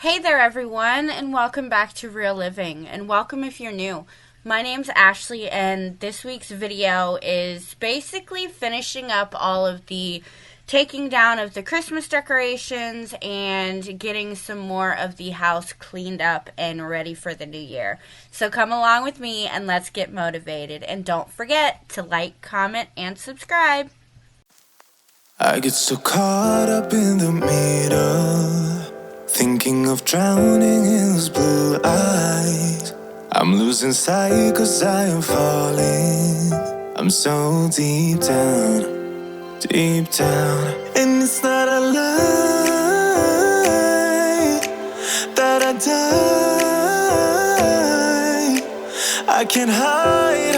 Hey there everyone, and welcome back to Real Living, and welcome if you're new. My name's Ashley, and this week's video is basically finishing up all of the taking down of the Christmas decorations and getting some more of the house cleaned up and ready for the new year. So come along with me and let's get motivated, and don't forget to like, comment, and subscribe. I get so caught up in the middle, thinking of drowning in those blue eyes. I'm losing sight 'cause I am falling. I'm so deep down, and it's not a lie that I die. I can't hide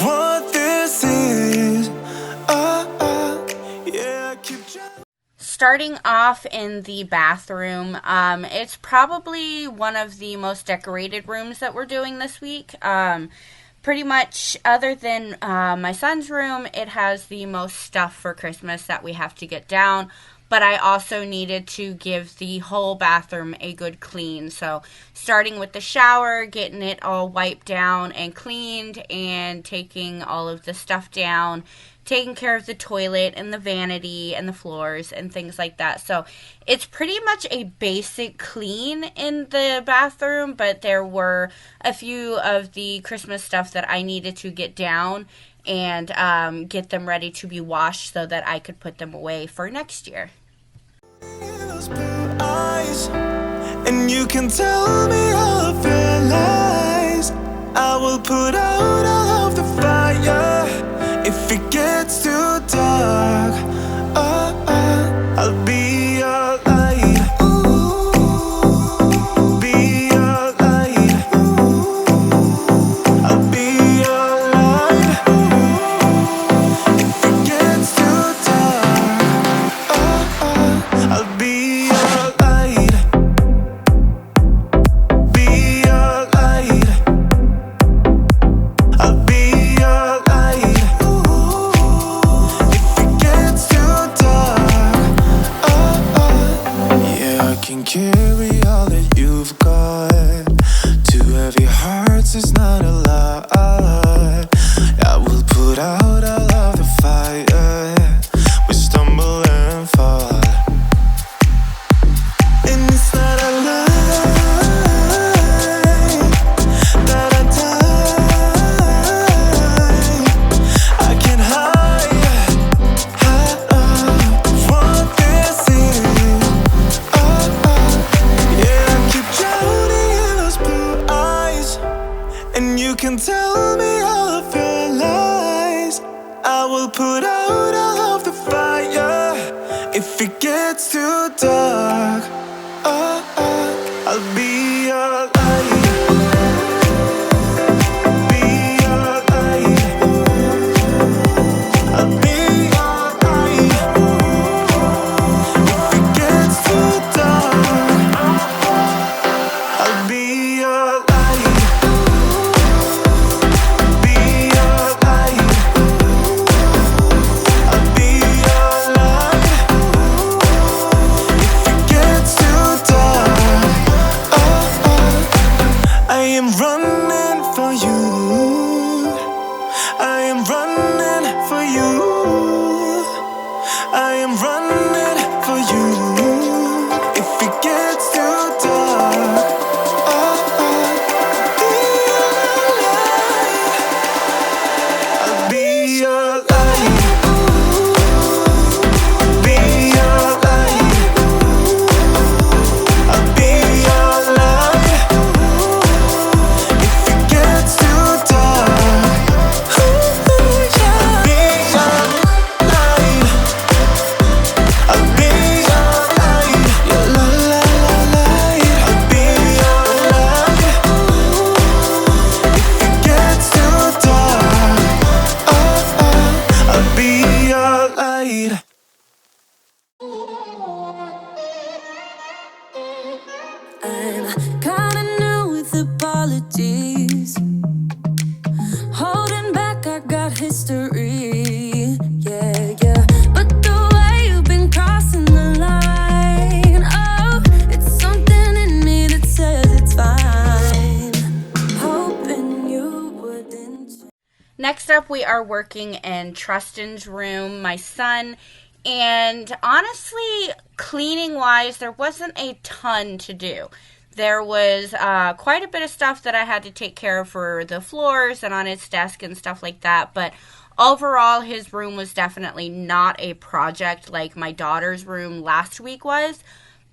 what this is. Yeah, I keep trying. Starting off in the bathroom, it's probably one of the most decorated rooms that we're doing this week. Pretty much, other than my son's room, it has the most stuff for Christmas that we have to get down. But I also needed to give the whole bathroom a good clean. So starting with the shower, getting it all wiped down and cleaned, and taking all of the stuff down, taking care of the toilet and the vanity and the floors and things like that. So it's pretty much a basic clean in the bathroom, but there were a few of the Christmas stuff that I needed to get down and get them ready to be washed so that I could put them away for next year. Those blue eyes, and you can tell me all of your lies. I will put out all of the fire if it gets too dark. I'll be your light. Be your light. I'll be your light. If it gets too dark, I'll be your light. Be your light. I'll be your light. If it gets too dark, yeah, I can carry all that you've got. Two heavy hearts is not a lot. I will put out all of the fire. We stumble and fall, and it's not a lie that I die. I can't hide what this is. Yeah, I keep drowning in those blue eyes, and you can tell me all of your lies. I will put out all of the fire if it gets too dark. I'll be your light. Be your light. I'll be your light. If it gets too dark, I'll be your light. Be your light. I'll be your light. If it gets too dark, I am running for you. I am running for you. I am running for you. If it gets too dark, I'll be your light. Be your light. I'll be your light. If it gets too dark, I'll be your light. I'll be your light. Your light. I'll be your light. If it gets too dark, I'll be your light. I'm kinda new with apologies. Holding back, I got history. Yeah, yeah. But the way you've been crossing the line, oh, up, we are working in Trustin's room, my son. And honestly, cleaning-wise, there wasn't a ton to do. There was quite a bit of stuff that I had to take care of for the floors and on his desk and stuff like that. But overall, his room was definitely not a project like my daughter's room last week was.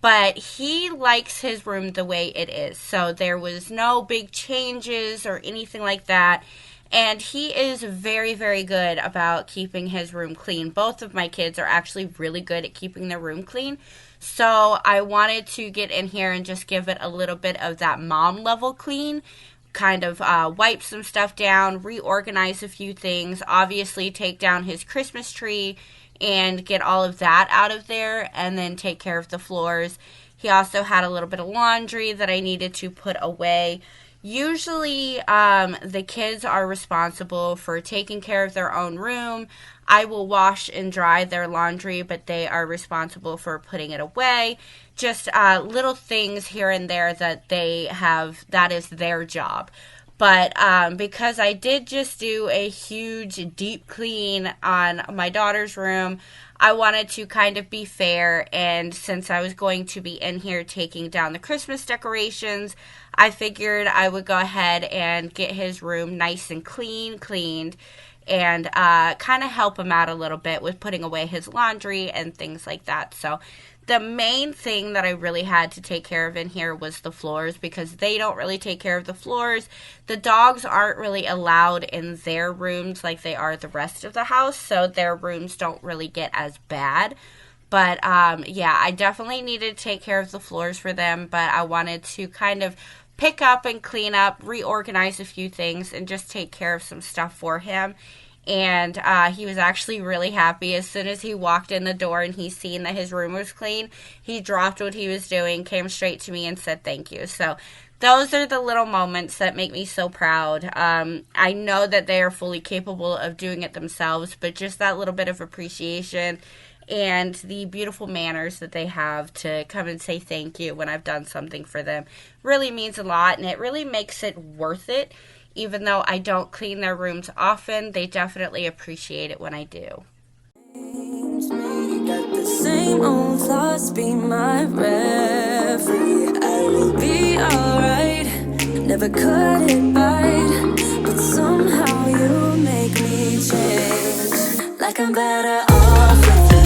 But he likes his room the way it is. So there was no big changes or anything like that. And he is very, very good about keeping his room clean. Both of my kids are actually really good at keeping their room clean. So I wanted to get in here and just give it a little bit of that mom level clean. Kind of wipe some stuff down, reorganize a few things. Obviously take down his Christmas tree and get all of that out of there. And then take care of the floors. He also had a little bit of laundry that I needed to put away. Usually, the kids are responsible for taking care of their own room. I will wash and dry their laundry, but they are responsible for putting it away. Just little things here and there that they have, that is their job. But because I did just do a huge deep clean on my daughter's room, I wanted to kind of be fair, and since I was going to be in here taking down the Christmas decorations, I figured I would go ahead and get his room nice and cleaned, and kind of help him out a little bit with putting away his laundry and things like that. So the main thing that I really had to take care of in here was the floors, because they don't really take care of the floors. The dogs aren't really allowed in their rooms like they are the rest of the house, so their rooms don't really get as bad. But yeah, I definitely needed to take care of the floors for them, but I wanted to kind of pick up and clean up, reorganize a few things, and just take care of some stuff for him. And he was actually really happy. As soon as he walked in the door and he seen that his room was clean, he dropped what he was doing, came straight to me and said thank you. So those are the little moments that make me so proud. I know that they are fully capable of doing it themselves, but just that little bit of appreciation and the beautiful manners that they have to come and say thank you when I've done something for them really means a lot, and it really makes it worth it. Even though I don't clean their rooms often, they definitely appreciate it when I do. Got the same old thoughts, be my referee. I will be alright, never cut it right, but somehow you make me change. Like I'm better off with you.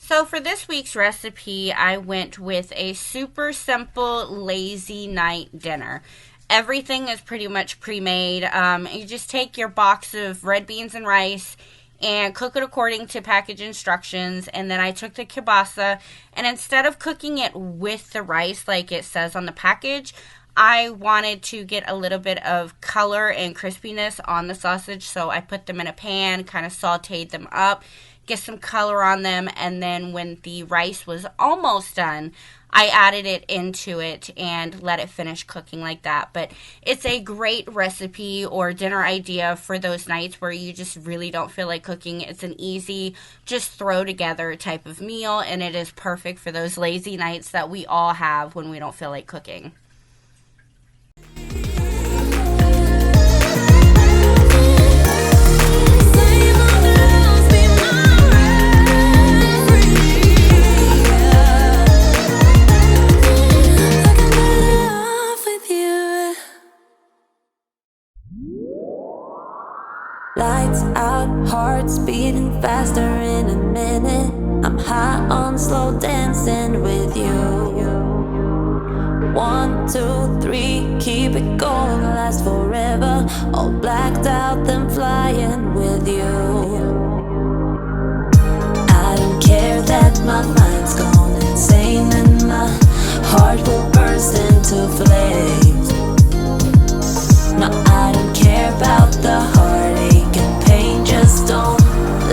So for this week's recipe, I went with a super simple, lazy night dinner. Everything is pretty much pre-made. You just take your box of red beans and rice and cook it according to package instructions. And then I took the kielbasa, and instead of cooking it with the rice like it says on the package, I wanted to get a little bit of color and crispiness on the sausage, so I put them in a pan, kind of sauteed them up, get some color on them, and then when the rice was almost done, I added it into it and let it finish cooking like that. But it's a great recipe or dinner idea for those nights where you just really don't feel like cooking. It's an easy, just throw together type of meal, and it is perfect for those lazy nights that we all have when we don't feel like cooking. Lights out, hearts beating faster in a minute. I'm high on slow dancing with you. 1, 2, 3, keep it going, last forever. All blacked out, then flying with you. I don't care that my mind's gone insane and my heart will burst into flames. No, I don't care about the heartache and pain. Just don't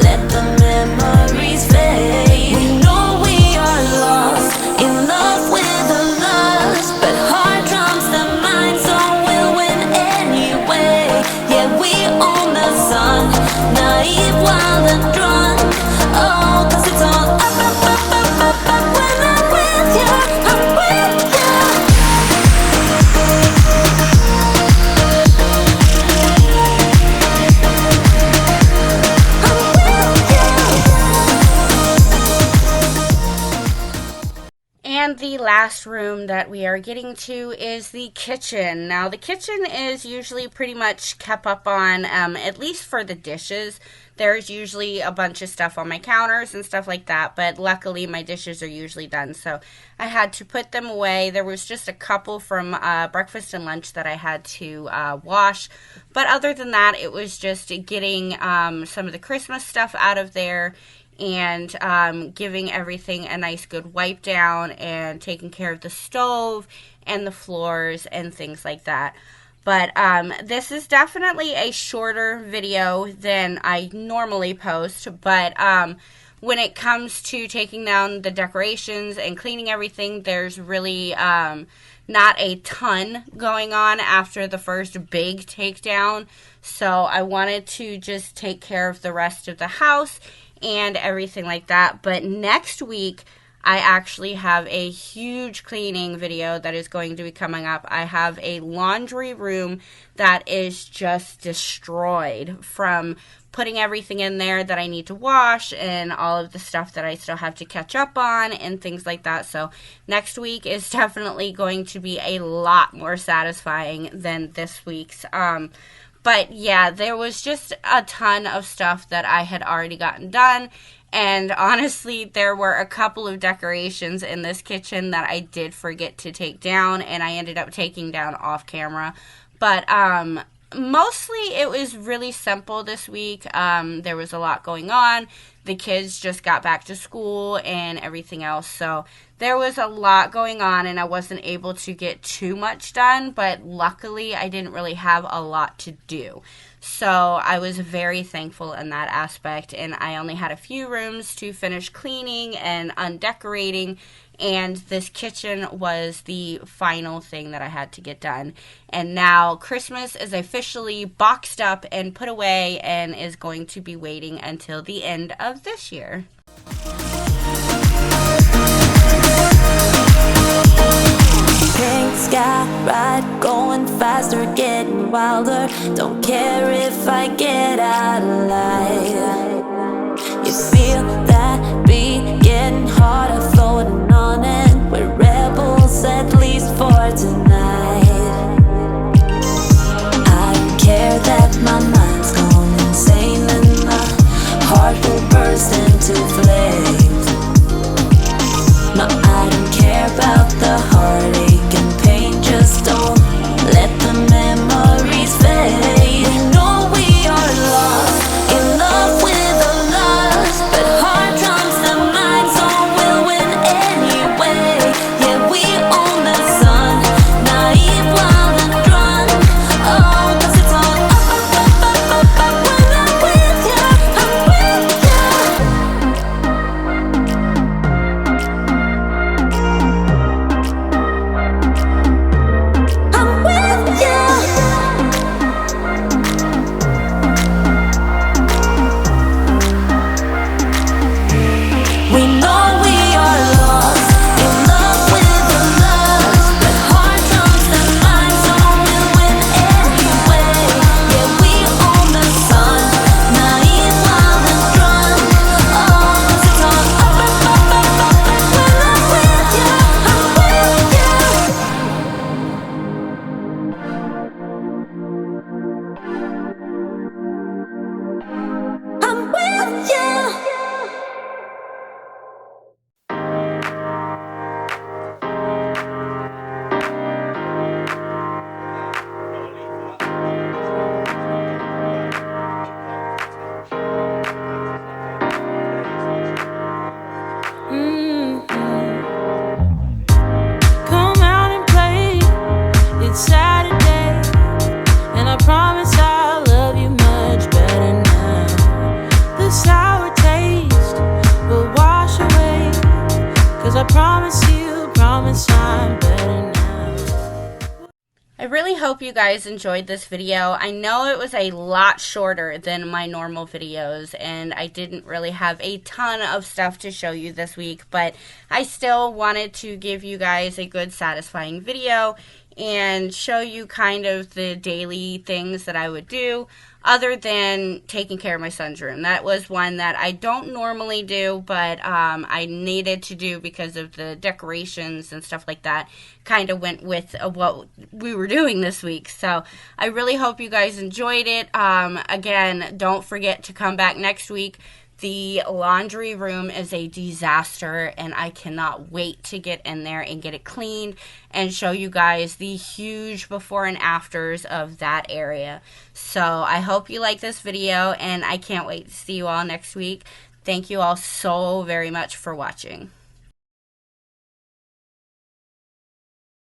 let the memories fade. We know we are lost, in love with the lust, but heart trumps the mind, so we'll win anyway. Yeah, we own the sun, naive, wild and drunk. Oh, 'cause it's all up, up, up, up, up, up. When I'm with you, I'm with you. And the last room that we are getting to is the kitchen. Now, the kitchen is usually pretty much kept up on, at least for the dishes. There's usually a bunch of stuff on my counters and stuff like that, but luckily my dishes are usually done, so I had to put them away. There was just a couple from breakfast and lunch that I had to wash, but other than that, it was just getting some of the Christmas stuff out of there and giving everything a nice good wipe down and taking care of the stove and the floors and things like that. But this is definitely a shorter video than I normally post, but when it comes to taking down the decorations and cleaning everything, there's really not a ton going on after the first big takedown, so I wanted to just take care of the rest of the house and everything like that. But next week, I actually have a huge cleaning video that is going to be coming up. I have a laundry room that is just destroyed from putting everything in there that I need to wash and all of the stuff that I still have to catch up on and things like that. So next week is definitely going to be a lot more satisfying than this week's. But yeah, there was just a ton of stuff that I had already gotten done. And honestly, there were a couple of decorations in this kitchen that I did forget to take down, and I ended up taking down off camera. But mostly it was really simple this week. There was a lot going on. The kids just got back to school and everything else. So there was a lot going on, and I wasn't able to get too much done. But luckily, I didn't really have a lot to do. So I was very thankful in that aspect, and I only had a few rooms to finish cleaning and undecorating, and this kitchen was the final thing that I had to get done. And now Christmas is officially boxed up and put away and is going to be waiting until the end of this year. Pink sky ride, going faster, getting wilder. Don't care if I get out of line. You feel that beat getting harder, floating on it. We're rebels, at least for tonight. I don't care that my mind's gone insane and my heart will burst into flames. really hope you guys enjoyed this video. I know it was a lot shorter than my normal videos, and I didn't really have a ton of stuff to show you this week, but I still wanted to give you guys a good, satisfying video and show you kind of the daily things that I would do other than taking care of my son's room. That was one that I don't normally do, but I needed to do because of the decorations and stuff like that. Kind of went with what we were doing this week. So I really hope you guys enjoyed it. Again, don't forget to come back next week. The laundry room is a disaster, and I cannot wait to get in there and get it cleaned and show you guys the huge before and afters of that area. So I hope you like this video, and I can't wait to see you all next week. Thank you all so very much for watching.